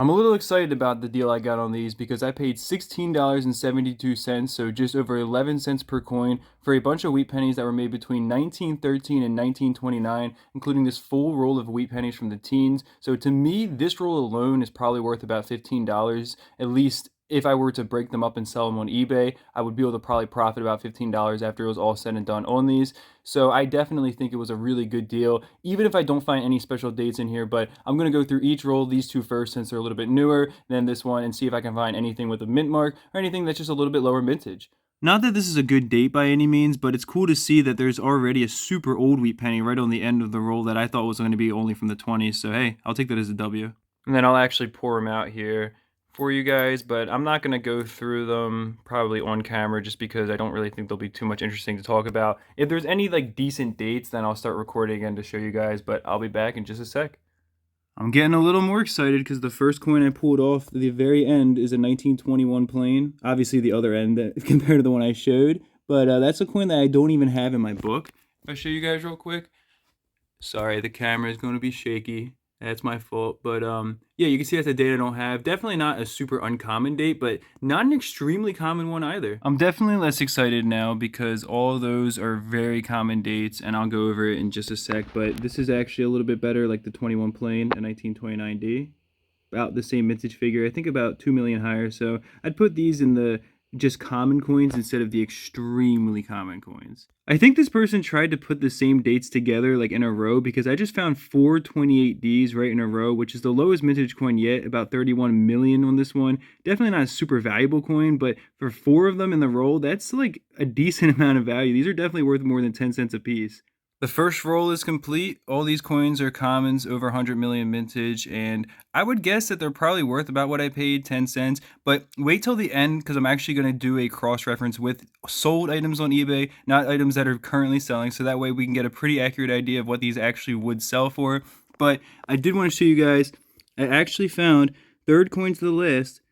I'm a little excited about the deal I got on these because I paid $16.72, so just over 11 cents per coin, for a bunch of wheat pennies that were made between 1913 and 1929, including this full roll of wheat pennies from the teens. So to me, this roll alone is probably worth about $15. At least if I were to break them up and sell them on eBay, I would be able to probably profit about $15 after it was all said and done on these. So I definitely think it was a really good deal, even if I don't find any special dates in here. But I'm going to go through each roll, these two first since they're a little bit newer, than this one, and see if I can find anything with a mint mark or anything that's just a little bit lower mintage. Not that this is a good date by any means, but it's cool to see that there's already a super old wheat penny right on the end of the roll that I thought was going to be only from the 20s. So hey, I'll take that as a W. And then I'll actually pour them out here for you guys, but I'm not going to go through them probably on camera just because I don't really think there'll be too much interesting to talk about. If there's any like decent dates, then I'll start recording again to show you guys, but I'll be back in just a sec. I'm getting a little more excited because the first coin I pulled off at the very end is a 1921 plain. Obviously the other end compared to the one I showed, but that's a coin that I don't even have in my book. If I show you guys real quick. Sorry, the camera is going to be shaky. That's my fault. But yeah, you can see that's a date I don't have. Definitely not a super uncommon date, but not an extremely common one either. I'm definitely less excited now because all those are very common dates, and I'll go over it in just a sec. But this is actually a little bit better, like the 21 plain, a 1929D. About the same mintage figure. I think about 2 million higher. So I'd put these in the just common coins instead of the extremely common coins. I think this person tried to put the same dates together like in a row because I just found 4 28Ds right in a row, which is the lowest mintage coin yet, about 31 million on this one. Definitely not a super valuable coin, but for 4 of them in the roll, that's like a decent amount of value. These are definitely worth more than 10 cents a piece. The first roll is complete. All these coins are commons over 100 million mintage, and I would guess that they're probably worth about what I paid, 10 cents. But wait till the end because I'm actually going to do a cross-reference with sold items on eBay, not items that are currently selling, so that way we can get a pretty accurate idea of what these actually would sell for. But I did want to show you guys, I actually found, third coin to the list,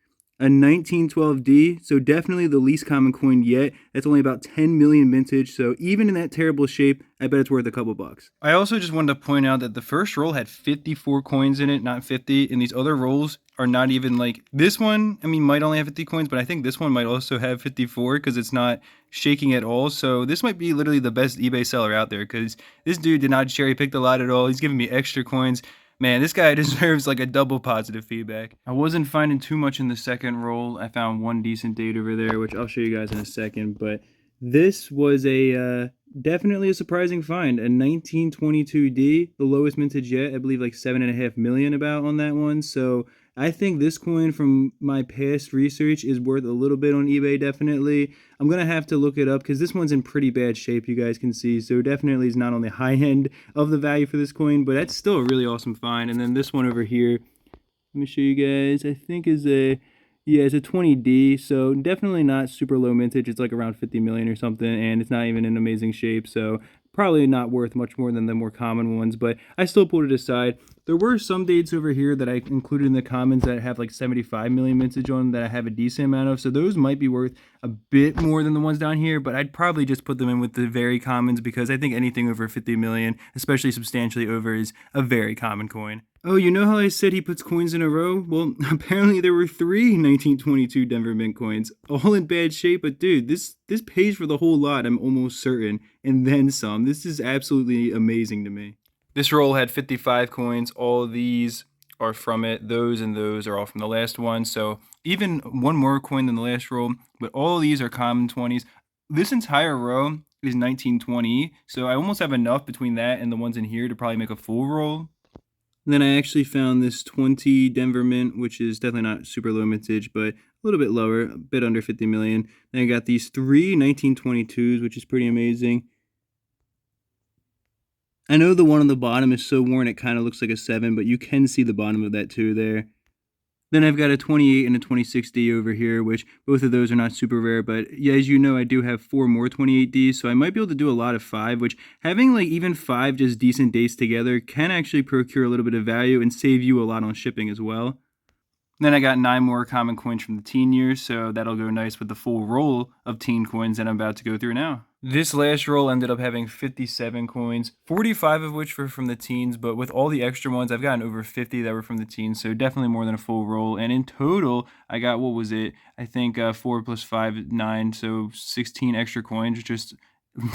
a 1912D, so definitely the least common coin yet. That's only about 10 million mintage, so even in that terrible shape, I bet it's worth a couple bucks. I also just wanted to point out that the first roll had 54 coins in it, not 50, and these other rolls are not even like, this one, I mean, might only have 50 coins, but I think this one might also have 54 because it's not shaking at all. So this might be literally the best eBay seller out there because this dude did not cherry pick the lot at all. He's giving me extra coins. Man, this guy deserves like a double positive feedback. I wasn't finding too much in the second roll. I found one decent date over there, which I'll show you guys in a second. But this was a definitely a surprising find. A 1922D, the lowest mintage yet. I believe like 7.5 million about on that one. So I think this coin from my past research is worth a little bit on eBay, definitely. I'm going to have to look it up because this one's in pretty bad shape, you guys can see. So definitely is not on the high end of the value for this coin, but that's still a really awesome find. And then this one over here, let me show you guys, I think is a, yeah, it's a 20D, so definitely not super low mintage. It's like around 50 million or something, and it's not even in amazing shape, so probably not worth much more than the more common ones, but I still put it aside. There were some dates over here that I included in the comments that have like 75 million mintage on that I have a decent amount of, so those might be worth a bit more than the ones down here, but I'd probably just put them in with the very commons because I think anything over 50 million, especially substantially over, is a very common coin. Oh, you know how I said he puts coins in a row? Well, apparently there were 3 1922 Denver Mint coins, all in bad shape, but dude, this pays for the whole lot, I'm almost certain, and then some. This is absolutely amazing to me. This roll had 55 coins. All of these are from it. Those and those are all from the last one, so even one more coin than the last roll, but all of these are common 20s. This entire row is 1920, so I almost have enough between that and the ones in here to probably make a full roll. And then I actually found this 20 Denver Mint, which is definitely not super low mintage, but a little bit lower, a bit under 50 million. Then I got these 3 1922s, which is pretty amazing. I know the one on the bottom is so worn it kind of looks like a 7, but you can see the bottom of that too there. Then I've got a 28 and a 26D over here, which both of those are not super rare, but yeah, as you know, I do have 4 more 28Ds, so I might be able to do a lot of 5, which having like even 5 just decent dates together can actually procure a little bit of value and save you a lot on shipping as well. Then I got 9 more common coins from the teen years, so that'll go nice with the full roll of teen coins that I'm about to go through now. This last roll ended up having 57 coins, 45 of which were from the teens, but with all the extra ones, I've gotten over 50 that were from the teens, so definitely more than a full roll. And in total, I got, what was it? I think 4 plus 5, 9, so 16 extra coins just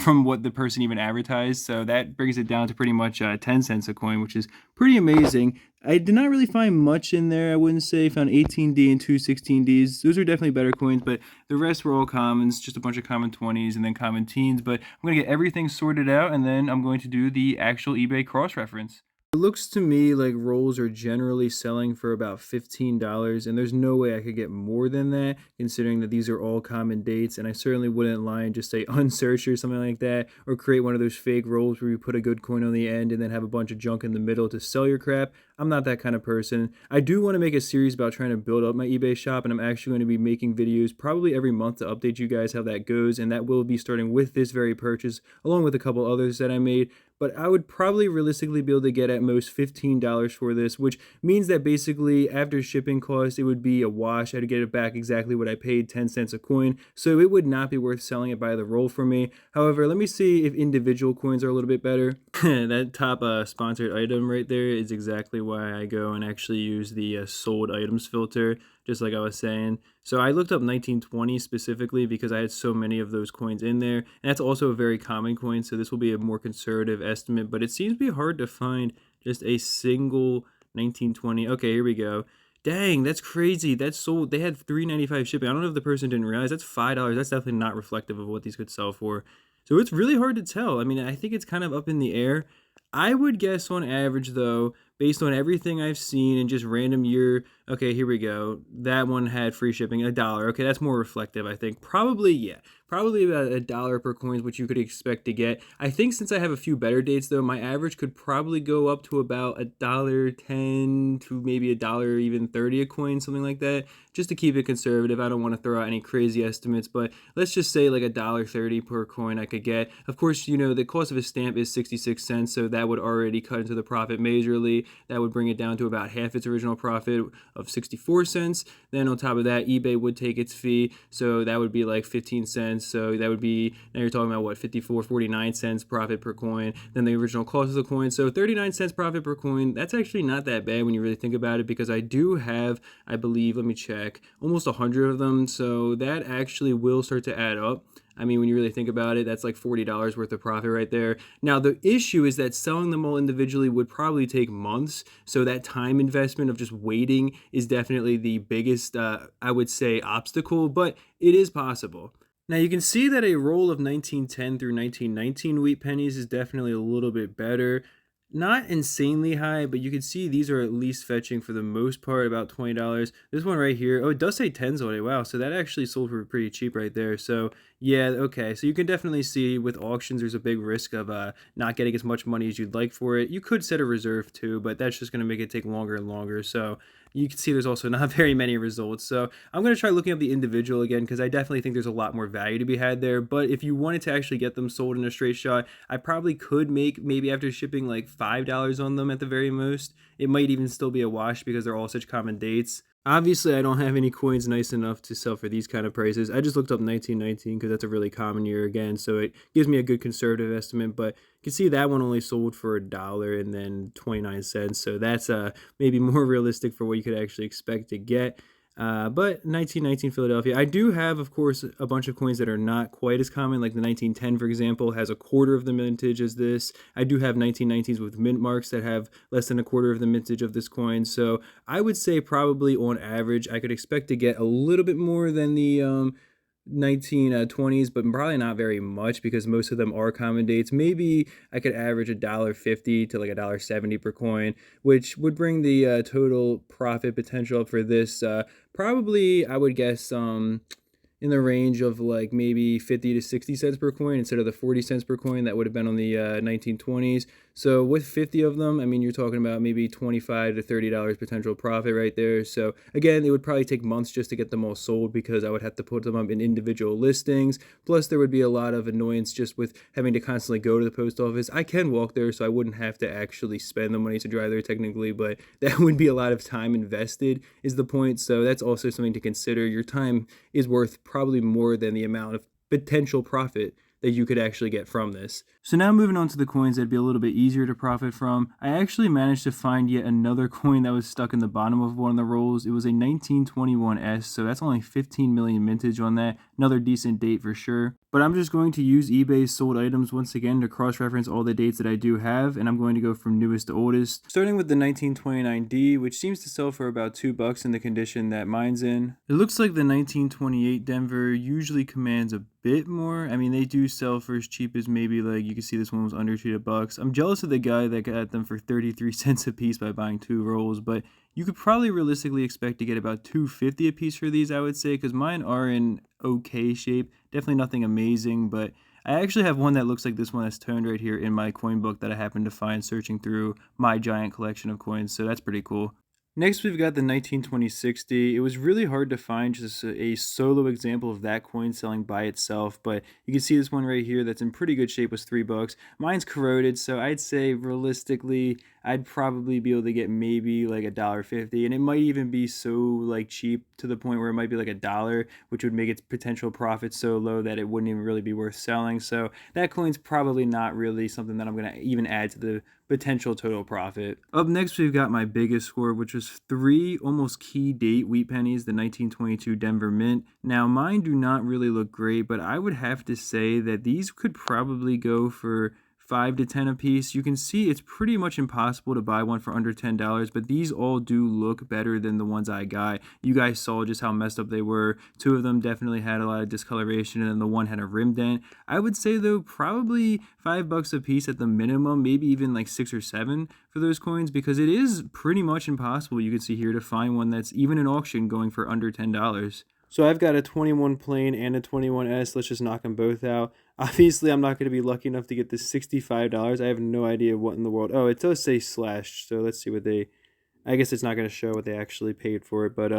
from what the person even advertised. So that brings it down to pretty much 10 cents a coin, which is pretty amazing. I did not really find much in there, I wouldn't say. Found 18D and two 16Ds. Those are definitely better coins, but the rest were all commons, just a bunch of common 20s and then common teens. But I'm going to get everything sorted out, and then I'm going to do the actual eBay cross-reference. It looks to me like rolls are generally selling for about $15, and there's no way I could get more than that, considering that these are all common dates, and I certainly wouldn't lie and just say unsearched or something like that, or create one of those fake rolls where you put a good coin on the end and then have a bunch of junk in the middle to sell your crap. I'm not that kind of person. I do want to make a series about trying to build up my eBay shop, and I'm actually going to be making videos probably every month to update you guys how that goes, and that will be starting with this very purchase, along with a couple others that I made. But I would probably realistically be able to get at most $15 for this, which means that basically after shipping costs, it would be a wash. I'd get it back exactly what I paid, 10 cents a coin. So it would not be worth selling it by the roll for me. However, let me see if individual coins are a little bit better. That top sponsored item right there is exactly why I go and actually use the sold items filter, just like I was saying. So I looked up 1920 specifically because I had so many of those coins in there. And that's also a very common coin, so this will be a more conservative estimate. But it seems to be hard to find just a single 1920. Okay, here we go. Dang, that's crazy. That's sold. They had $3.95 shipping. I don't know if the person didn't realize that's $5. That's definitely not reflective of what these could sell for. So it's really hard to tell. I mean, I think it's kind of up in the air. I would guess on average, though, based on everything I've seen and just random year. Okay, here we go. That one had free shipping, $1. Okay, that's more reflective, I think. Probably, yeah. Probably about $1 per coin is what you could expect to get. I think since I have a few better dates, though, my average could probably go up to about $1.10 to maybe $1 even 30 a coin, something like that. Just to keep it conservative. I don't want to throw out any crazy estimates, but let's just say like $1.30 per coin I could get. Of course, you know, the cost of a stamp is 66 cents, so that would already cut into the profit majorly. That would bring it down to about half its original profit of 64 cents. Then on top of that, eBay would take its fee, so that would be like 15 cents. So that would be, now you're talking about what, 54, 49 cents profit per coin. Then the original cost of the coin, so 39 cents profit per coin. That's actually not that bad when you really think about it, because I do have, I believe, let me check, almost 100 of them. So that actually will start to add up. I mean, when you really think about it, that's like $40 worth of profit right there. Now, the issue is that selling them all individually would probably take months. So that time investment of just waiting is definitely the biggest, I would say, obstacle, but it is possible. Now you can see that a roll of 1910 through 1919 wheat pennies is definitely a little bit better. Not insanely high, but you can see these are at least fetching for the most part about $20. This one right here, oh, it does say tens on it. Wow, so that actually sold for pretty cheap right there. So yeah, okay. So you can definitely see with auctions, there's a big risk of not getting as much money as you'd like for it. You could set a reserve too, but that's just going to make it take longer and longer. So you can see there's also not very many results. So I'm going to try looking up the individual again, because I definitely think there's a lot more value to be had there. But if you wanted to actually get them sold in a straight shot, I probably could make, maybe after shipping, like $5 on them at the very most. It might even still be a wash because they're all such common dates. Obviously, I don't have any coins nice enough to sell for these kind of prices. I just looked up 1919 because that's a really common year again, so it gives me a good conservative estimate. But you can see that one only sold for $1 and then 29 cents, so that's maybe more realistic for what you could actually expect to get. But 1919 Philadelphia, I do have, of course, a bunch of coins that are not quite as common, like the 1910, for example, has a quarter of the mintage as this. I do have 1919s with mint marks that have less than a quarter of the mintage of this coin. So I would say probably on average, I could expect to get a little bit more than the 1920s, but probably not very much because most of them are common dates. Maybe I could average $1.50 to like $1.70 per coin, which would bring the total profit potential up for this probably, I would guess, in the range of like maybe 50 to 60 cents per coin instead of the 40 cents per coin that would have been on the 1920s. So with 50 of them, I mean, you're talking about maybe $25 to $30 potential profit right there. So again, it would probably take months just to get them all sold because I would have to put them up in individual listings. Plus, there would be a lot of annoyance just with having to constantly go to the post office. I can walk there, so I wouldn't have to actually spend the money to drive there technically, but that would be a lot of time invested is the point. So that's also something to consider. Your time is worth probably more than the amount of potential profit that you could actually get from this. So now moving on to the coins that'd be a little bit easier to profit from, I actually managed to find yet another coin that was stuck in the bottom of one of the rolls. It was a 1921S, so that's only 15 million mintage on that. Another decent date for sure. But I'm just going to use eBay's sold items once again to cross-reference all the dates that I do have, and I'm going to go from newest to oldest. Starting with the 1929D, which seems to sell for about $2 in the condition that mine's in. It looks like the 1928 Denver usually commands a bit more. I mean, they do sell for as cheap as maybe, like, you can see this one was under $2. I'm jealous of the guy that got them for 33 cents a piece by buying 2 rolls, but you could probably realistically expect to get about $2.50 a piece for these, I would say, because mine are in okay shape. Definitely nothing amazing, but I actually have one that looks like this one that's toned right here in my coin book that I happened to find searching through my giant collection of coins, so that's pretty cool. Next, we've got the 1920-60. It was really hard to find just a solo example of that coin selling by itself, but you can see this one right here that's in pretty good shape was $3. Mine's corroded, so I'd say realistically, I'd probably be able to get maybe like $1.50, and it might even be so like cheap to the point where it might be like $1, which would make its potential profit so low that it wouldn't even really be worth selling. So that coin's probably not really something that I'm gonna even add to the potential total profit. Up next, we've got my biggest score, which was 3 almost key date wheat pennies, the 1922 Denver Mint. Now, mine do not really look great, but I would have to say that these could probably go for 5 to 10 a piece. You can see it's pretty much impossible to buy one for under $10, but these all do look better than the ones I got. You guys saw just how messed up they were. 2 of them definitely had a lot of discoloration, and then the one had a rim dent. I would say though probably $5 a piece at the minimum, maybe even like 6 or 7 for those coins, because it is pretty much impossible, you can see here, to find one that's even in auction going for under $10. So I've got a 21 plain and a 21S. Let's just knock them both out. Obviously, I'm not going to be lucky enough to get this $65. I have no idea what in the world. Oh, it does say slashed. So let's see what they... I guess it's not going to show what they actually paid for it. But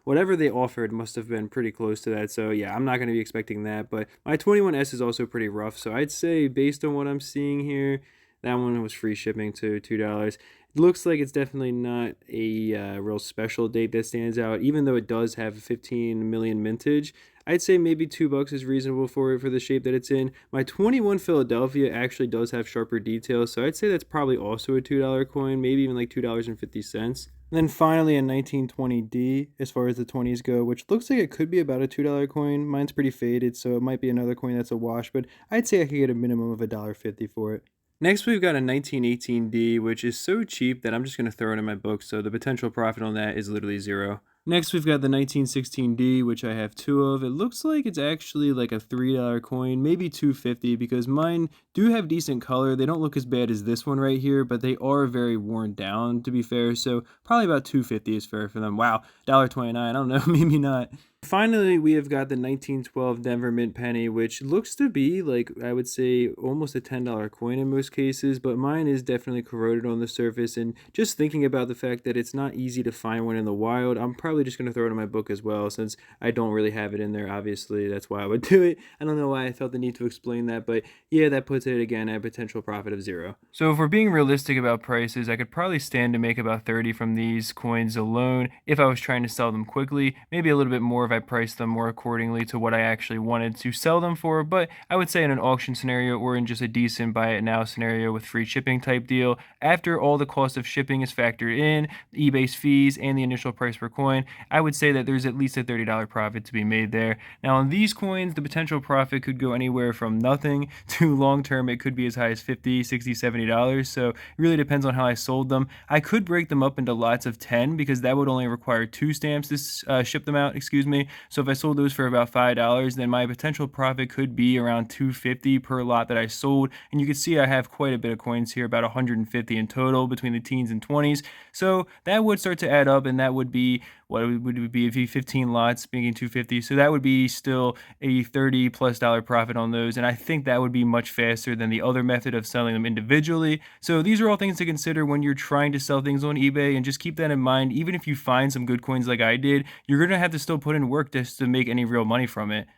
whatever they offered must have been pretty close to that. So yeah, I'm not going to be expecting that. But my 21S is also pretty rough. So I'd say based on what I'm seeing here, that one was free shipping to $2. It looks like it's definitely not a real special date that stands out, even though it does have 15 million mintage. I'd say maybe $2 is reasonable for it for the shape that it's in. My 21 Philadelphia actually does have sharper details, so I'd say that's probably also a $2 coin, maybe even like $2.50. And then finally a 1920D, as far as the 20s go, which looks like it could be about a $2 coin. Mine's pretty faded, so it might be another coin that's a wash, but I'd say I could get a minimum of $1.50 for it. Next, we've got a 1918D, which is so cheap that I'm just going to throw it in my book, so the potential profit on that is literally 0. Next, we've got the 1916D, which I have 2 of. It looks like it's actually like a $3 coin, maybe $2.50, because mine do have decent color. They don't look as bad as this one right here, but they are very worn down, to be fair, so probably about $2.50 is fair for them. Wow, $1.29, I don't know, maybe not. Finally, we have got the 1912 Denver Mint penny, which looks to be like, I would say, almost a $10 coin in most cases, but mine is definitely corroded on the surface. And just thinking about the fact that it's not easy to find one in the wild, I'm probably just going to throw it in my book as well, since I don't really have it in there. Obviously, that's why I would do it. I don't know why I felt the need to explain that, but yeah, that puts it again at a potential profit of 0. So if we're being realistic about prices, I could probably stand to make about 30 from these coins alone if I was trying to sell them quickly, maybe a little bit more if I priced them more accordingly to what I actually wanted to sell them for. But I would say in an auction scenario or in just a decent buy it now scenario with free shipping type deal, after all the cost of shipping is factored in, eBay's fees, and the initial price per coin, I would say that there's at least a $30 profit to be made there. Now on these coins, the potential profit could go anywhere from nothing to long term it could be as high as $50, $60, $70. So it really depends on how I sold them. I could break them up into lots of 10 because that would only require 2 stamps to ship them out, excuse me. So if I sold those for about $5, then my potential profit could be around $2.50 per lot that I sold. And you can see I have quite a bit of coins here, about 150 in total between the teens and 20s. So that would start to add up, and that would be what would it be if you 15 lots making $2.50. So that would be still a $30+ profit on those. And I think that would be much faster than the other method of selling them individually. So these are all things to consider when you're trying to sell things on eBay, and just keep that in mind. Even if you find some good coins like I did, you're going to have to still put in work just to make any real money from it.